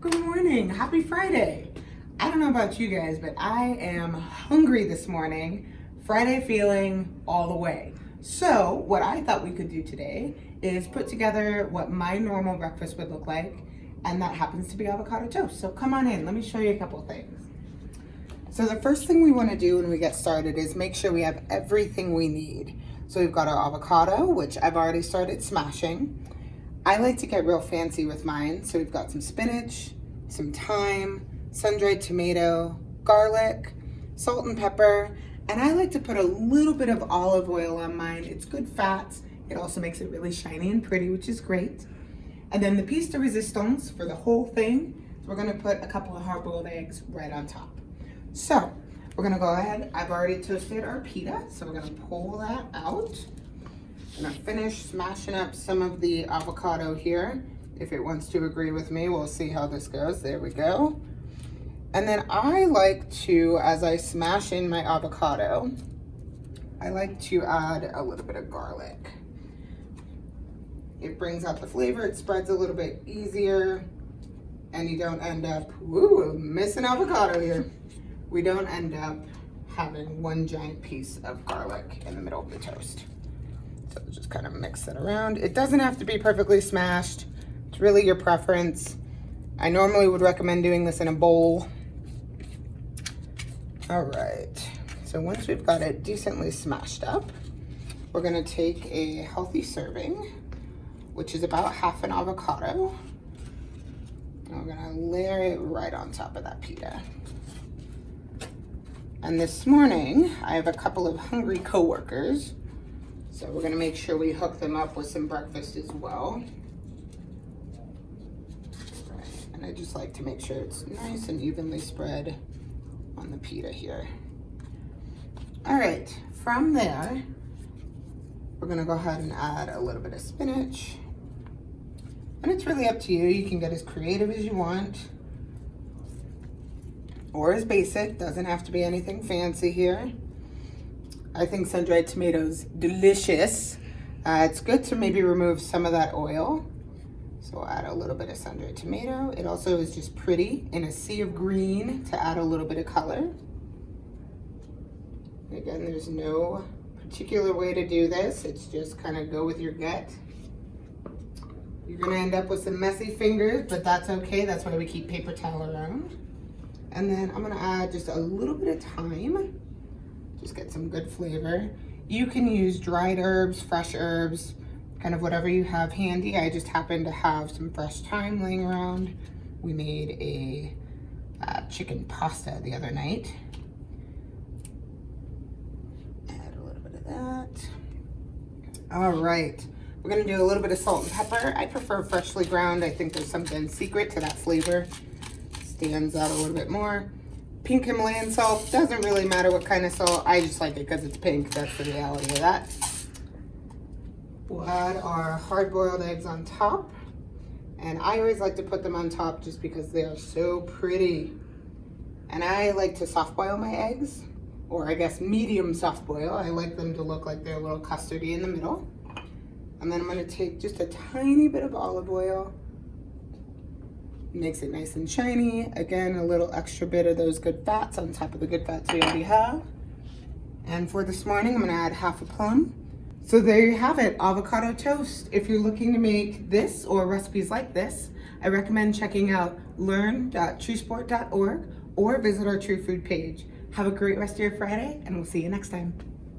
Good morning, happy Friday. I don't know about you guys, but I am hungry this morning. Friday feeling all the way. So what I thought we could do today is put together what my normal breakfast would look like, and that happens to be avocado toast. So come on in, let me show you a couple of things. So the first thing we want to do when we get started is make sure we have everything we need. So we've got our avocado, which I've already started smashing. I like to get real fancy with mine. So we've got some spinach, some thyme, sun-dried tomato, garlic, salt and pepper, and I like to put a little bit of olive oil on mine. It's good fats. It also makes it really shiny and pretty, which is great. And then the piece de resistance for the whole thing, so we're gonna put a couple of hard-boiled eggs right on top. So we're gonna go ahead. I've already toasted our pita, so we're gonna pull that out. I'm gonna finish smashing up some of the avocado here. If it wants to agree with me, we'll see how this goes. There we go. And then I like to, as I smash in my avocado, I like to add a little bit of garlic. It brings out the flavor, it spreads a little bit easier, and you don't end up, missing avocado here. We don't end up having one giant piece of garlic in the middle of the toast. So just kind of mix it around. It doesn't have to be perfectly smashed. It's really your preference. I normally would recommend doing this in a bowl. All right, so once we've got it decently smashed up, we're gonna take a healthy serving, which is about half an avocado, and we're gonna layer it right on top of that pita. And this morning, I have a couple of hungry coworkers, so we're gonna make sure we hook them up with some breakfast as well. Right. And I just like to make sure it's nice and evenly spread on the pita here. All right, from there, we're gonna go ahead and add a little bit of spinach. And it's really up to you. You can get as creative as you want, or as basic. Doesn't have to be anything fancy here. I think sun-dried tomatoes, delicious. It's good to maybe remove some of that oil. So we'll add a little bit of sun-dried tomato. It also is just pretty in a sea of green to add a little bit of color. Again, there's no particular way to do this. It's just kind of go with your gut. You're gonna end up with some messy fingers, but that's okay. That's why we keep paper towel around. And then I'm gonna add just a little bit of thyme. Just get some good flavor. You can use dried herbs, fresh herbs, kind of whatever you have handy. I just happen to have some fresh thyme laying around. We made a chicken pasta the other night. Add a little bit of that. All right, we're gonna do a little bit of salt and pepper. I prefer freshly ground. I think there's something secret to that flavor. Stands out a little bit more. Pink Himalayan salt, doesn't really matter what kind of salt. I just like it because it's pink. That's the reality of that. We'll add our hard-boiled eggs on top. And I always like to put them on top just because they are so pretty. And I like to soft boil my eggs, or I guess medium soft boil. I like them to look like they're a little custardy in the middle. And then I'm gonna take just a tiny bit of olive oil. Makes it nice and shiny. Again, a little extra bit of those good fats on top of the good fats we already have. And for this morning, I'm gonna add half a plum. So there you have it, avocado toast. If you're looking to make this or recipes like this, I recommend checking out learn.truesport.org or visit our True Food page. Have a great rest of your Friday, and we'll see you next time.